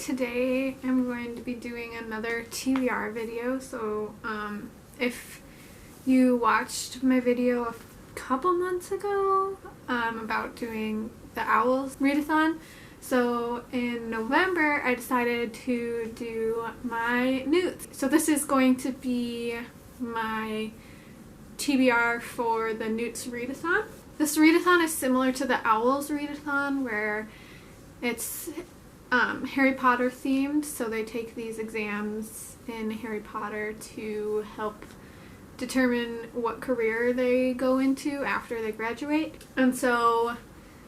today I'm going to be doing another TBR video. So if you watched my video a couple months ago about doing the NEWTs Readathon, so in November I decided to do my NEWTs. So this is going to be my TBR for the NEWTs Readathon. This readathon is similar to the NEWTs Readathon, where it's Harry Potter themed, so they take these exams in Harry Potter to help determine what career they go into after they graduate. And so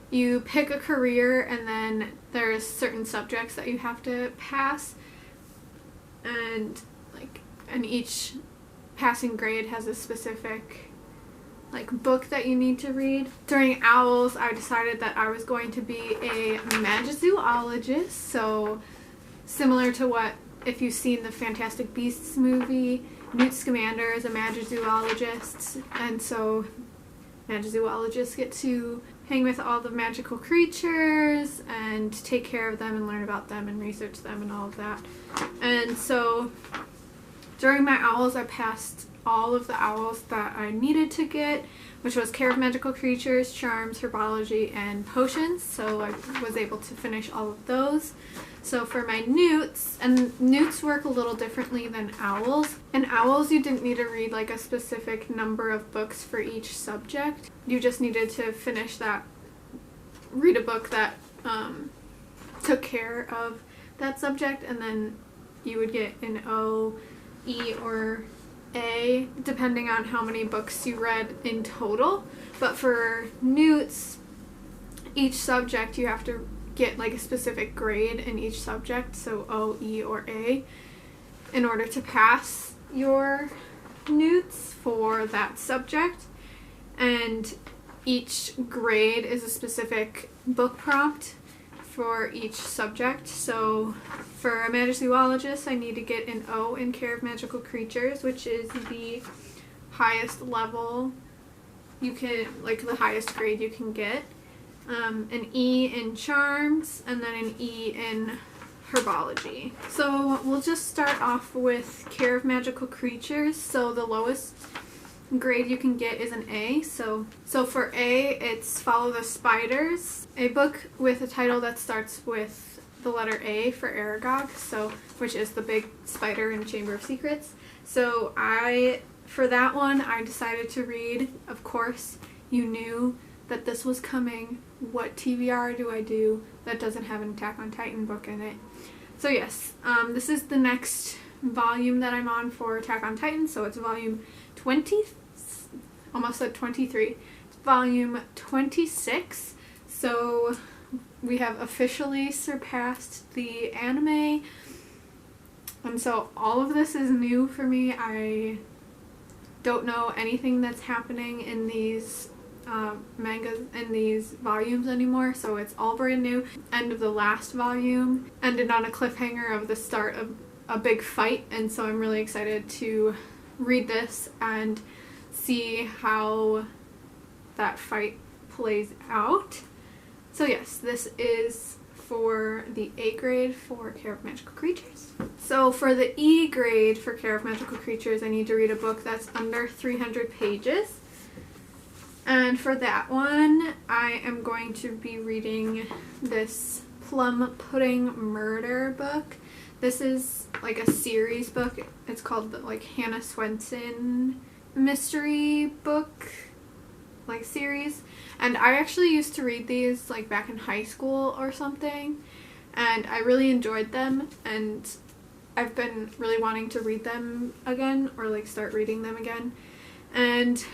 you pick a career, and then there's certain subjects that you have to pass, and each passing grade has a specific book that you need to read. During NEWTs, I decided that I was going to be a magizoologist, so similar to what, if you've seen the Fantastic Beasts movie, Newt Scamander is a magizoologist, and so magizoologists get to hang with all the magical creatures and take care of them and learn about them and research them and all of that. And so during my NEWTs, I passed all of the NEWTs that I needed to get, which was Care of Magical Creatures, Charms, Herbology, and Potions, so I was able to finish all of those. So for my NEWTs, and NEWTs work a little differently than NEWTs. In NEWTs, you didn't need to read a specific number of books for each subject. You just needed to read a book that took care of that subject, and then you would get an O, E, or A, depending on how many books you read in total. But for NEWTs, each subject you have to get a specific grade in each subject, so O, E, or A, in order to pass your NEWTs for that subject. And each grade is a specific book prompt for each subject. So for a magizoologist, I need to get an O in Care of Magical Creatures, which is the highest level you can, the highest grade you can get. An E in Charms, and then an E in Herbology. So we'll just start off with Care of Magical Creatures. So the lowest grade you can get is an A. So for A, it's Follow the Spiders, a book with a title that starts with the letter A for Aragog, which is the big spider in Chamber of Secrets. So for that one, I decided to read, of course, you knew that this was coming. What TBR do I do that doesn't have an Attack on Titan book in it? So yes, this is the next volume that I'm on for Attack on Titan, so it's volume 20, almost said 23, it's volume 26, so we have officially surpassed the anime, and so all of this is new for me. I don't know anything that's happening in these mangas, in these volumes anymore, so it's all brand new. End of the last volume ended on a cliffhanger of the start of a big fight, and so I'm really excited to read this and see how that fight plays out. So yes, this is for the A grade for Care of Magical Creatures. So for the E grade for Care of Magical Creatures, I need to read a book that's under 300 pages. And for that one, I am going to be reading this Plum Pudding Murder book. This is a series book. It's called the Hannah Swenson mystery book series. And I actually used to read these back in high school or something, and I really enjoyed them, and I've been really wanting to read them again, or start reading them again. And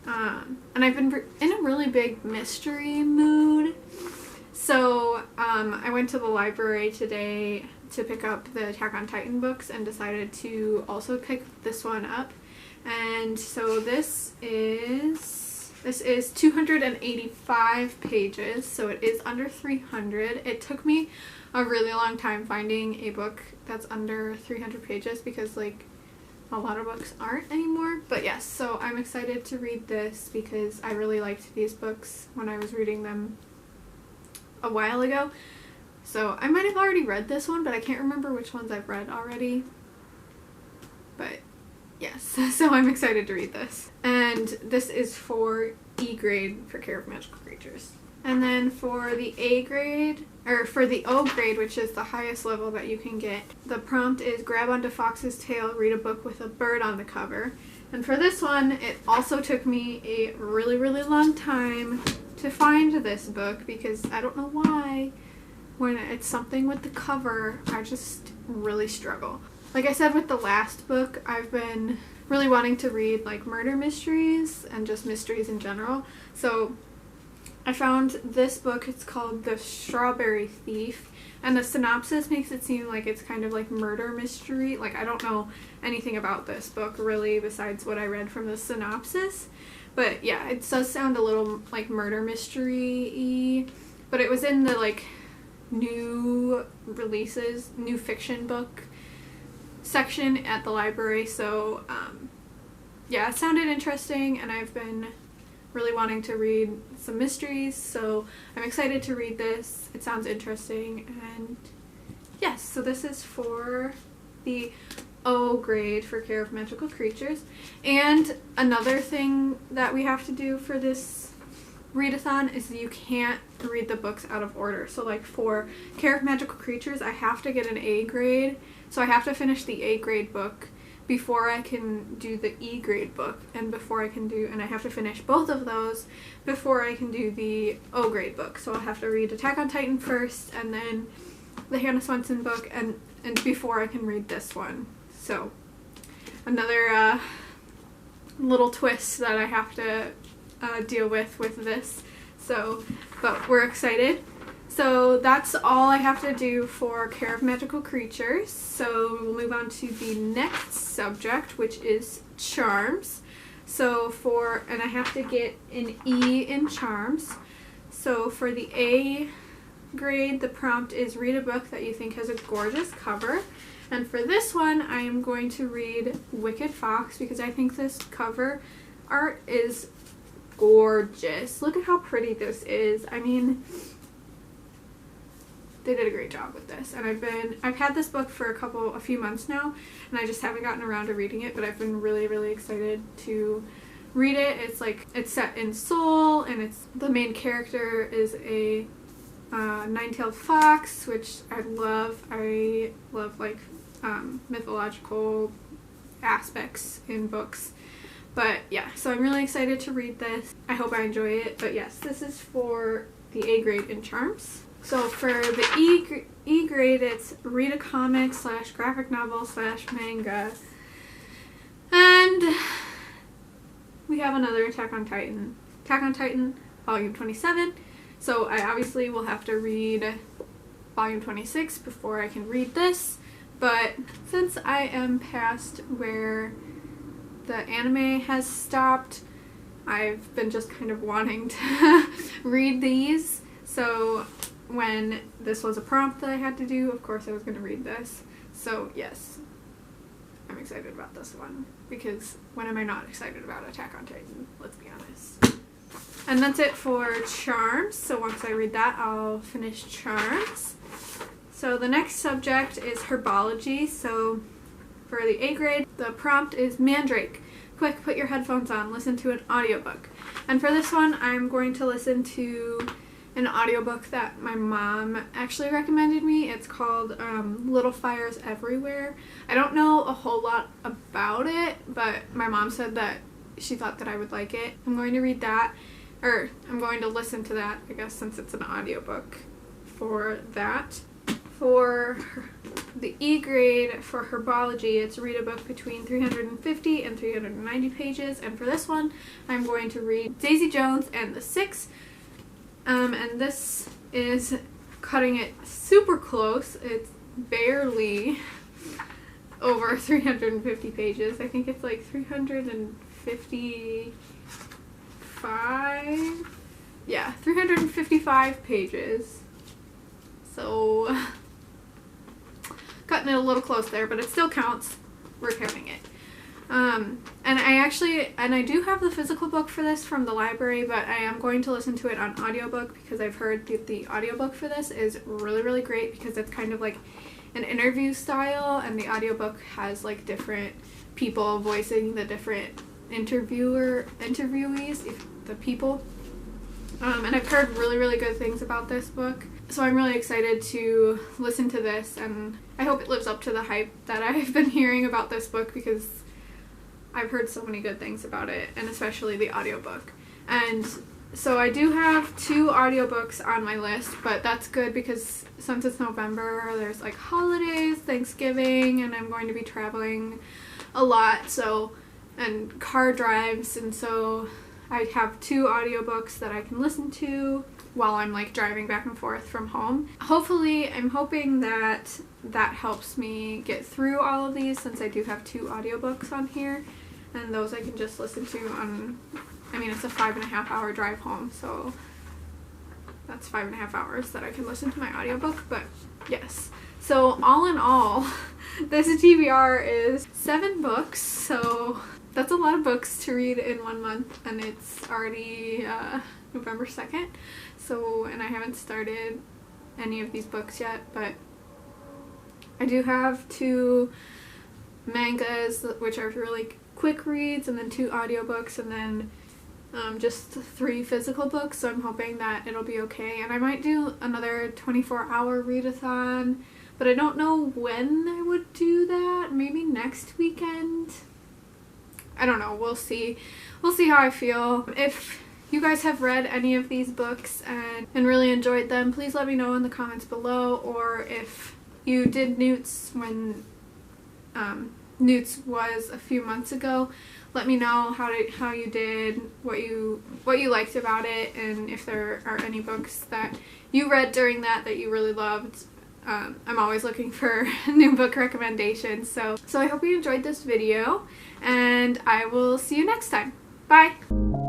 I've been in a really big mystery mood. So I went to the library today to pick up the Attack on Titan books and decided to also pick this one up. And so this is 285 pages, so it is under 300. It took me a really long time finding a book that's under 300 pages because a lot of books aren't anymore. But yes, so I'm excited to read this because I really liked these books when I was reading them a while ago. So I might have already read this one, but I can't remember which ones I've read already. But yes, so I'm excited to read this. And this is for E grade for Care of Magical Creatures. And then for the A grade, or for the O grade, which is the highest level that you can get, the prompt is grab onto Fox's tail, read a book with a bird on the cover. And for this one, it also took me a really, really long time to find this book because I don't know why. When it's something with the cover, I just really struggle. Like I said with the last book, I've been really wanting to read like murder mysteries and just mysteries in general. So I found this book. It's called The Strawberry Thief, and the synopsis makes it seem like it's kind of like murder mystery. Like I don't know anything about this book really besides what I read from the synopsis. But yeah, it does sound a little like murder mystery-y. But it was in the like new releases, new fiction book section at the library. So yeah, it sounded interesting, and I've been really wanting to read some mysteries, so I'm excited to read this. It sounds interesting, and yes, so this is for the O grade for Care of Magical Creatures. And another thing that we have to do for this readathon is you can't read the books out of order. So like for Care of Magical Creatures, I have to get an A grade, so I have to finish the A grade book before I can do the E grade book, and I have to finish both of those before I can do the O grade book. So I'll have to read Attack on Titan first, and then the Hannah Swenson book, and before I can read this one. So another little twist that I have to deal with this. So, but we're excited. So that's all I have to do for Care of Magical Creatures. So we'll move on to the next subject, which is Charms. So and I have to get an E in Charms. So for the A grade, the prompt is read a book that you think has a gorgeous cover. And for this one, I am going to read Wicked Fox because I think this cover art is gorgeous. Look at how pretty this is. I mean, they did a great job with this, and I've had this book for a few months now, and I just haven't gotten around to reading it, but I've been really, really excited to read it. It's set in Seoul, and the main character is a nine-tailed fox, which I love. I love like mythological aspects in books. But yeah, so I'm really excited to read this. I hope I enjoy it. But yes, this is for the A grade in Charms. So for the E grade, it's read a comic / graphic novel / manga. And we have another Attack on Titan. Attack on Titan, volume 27. So I obviously will have to read volume 26 before I can read this. But since I am past where the anime has stopped, I've been just kind of wanting to read these. So when this was a prompt that I had to do, of course I was going to read this. So yes, I'm excited about this one, because when am I not excited about Attack on Titan? Let's be honest. And that's it for Charms. So once I read that, I'll finish Charms. So the next subject is Herbology. So for the A grade, the prompt is Mandrake. Quick, put your headphones on, listen to an audiobook. And for this one, I'm going to listen to an audiobook that my mom actually recommended me. It's called Little Fires Everywhere. I don't know a whole lot about it, but my mom said that she thought that I would like it. I'm going to read that, or I'm going to listen to that, I guess, since it's an audiobook for that. For the E grade for Herbology, it's read a book between 350 and 390 pages. And for this one, I'm going to read Daisy Jones and the Six. And this is cutting it super close. It's barely over 350 pages. I think it's like 355. Yeah, 355 pages. So cutting it a little close there, but it still counts. We're counting it. And I I do have the physical book for this from the library, but I am going to listen to it on audiobook because I've heard that the audiobook for this is really, really great because it's kind of like an interview style, and the audiobook has like different people voicing the different interviewees, the people. And I've heard really, really good things about this book. So I'm really excited to listen to this, and I hope it lives up to the hype that I've been hearing about this book because I've heard so many good things about it, and especially the audiobook. And so I do have 2 audiobooks on my list, but that's good because since it's November, there's like holidays, Thanksgiving, and I'm going to be traveling a lot, so, and car drives, and so I have 2 audiobooks that I can listen to while I'm like driving back and forth from home. Hopefully, I'm hoping that that helps me get through all of these since I do have 2 audiobooks on here, and those I can just listen to on, I mean, it's a 5.5 hour drive home, so that's 5.5 hours that I can listen to my audiobook, but yes. So all in all, this TBR is 7 books, so that's a lot of books to read in 1 month, and it's already November 2nd, so, and I haven't started any of these books yet, but I do have 2 mangas, which are really quick reads, and then 2 audiobooks, and then just 3 physical books, so I'm hoping that it'll be okay, and I might do another 24-hour readathon, but I don't know when I would do that. Maybe next weekend? I don't know, we'll see. We'll see how I feel. If you guys have read any of these books and really enjoyed them, please let me know in the comments below, or if you did NEWTs when NEWTs was a few months ago, let me know how you did, what you liked about it, and if there are any books that you read during that you really loved. I'm always looking for new book recommendations, so I hope you enjoyed this video, and I will see you next time. Bye!